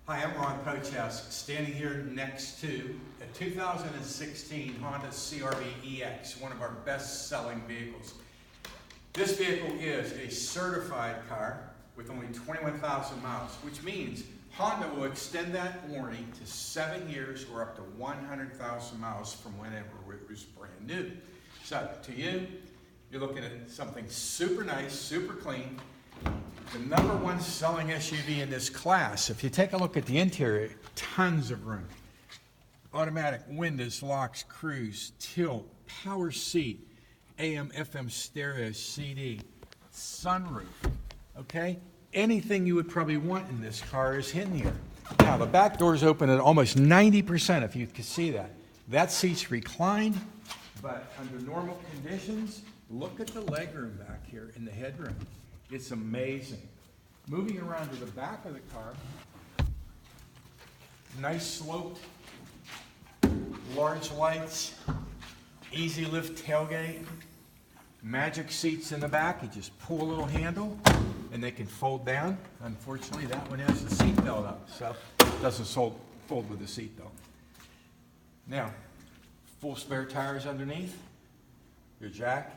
Hi, I'm Ron Pochowsk, standing here next to a 2016 Honda CR-V EX, one of our best-selling vehicles. This vehicle is a certified car with only 21,000 miles, which means Honda will extend that warranty to 7 years or up to 100,000 miles from whenever it was brand new. So, to you, you're looking at something super nice, super clean. The #1 selling SUV in this class. If you take a look at the interior, tons of room. Automatic windows, locks, cruise, tilt, power seat, AM, FM stereo, CD, sunroof, okay? Anything you would probably want in this car is in here. Now, the back doors open at almost 90%, if you can see that. That seat's reclined, but under normal conditions, look at the legroom back here in the headroom. It's amazing. Moving around to the back of the car, nice sloped, large lights, easy lift tailgate, magic seats in the back. You just pull a little handle and they can fold down. Unfortunately, that one has the seat belt up, so it doesn't fold with the seat belt. Now, full spare tires underneath, your jack,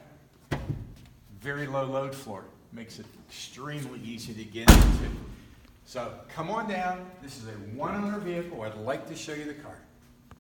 very low load floor. Makes it extremely easy to get into. So come on down. This is a one-owner vehicle. I'd like to show you the car.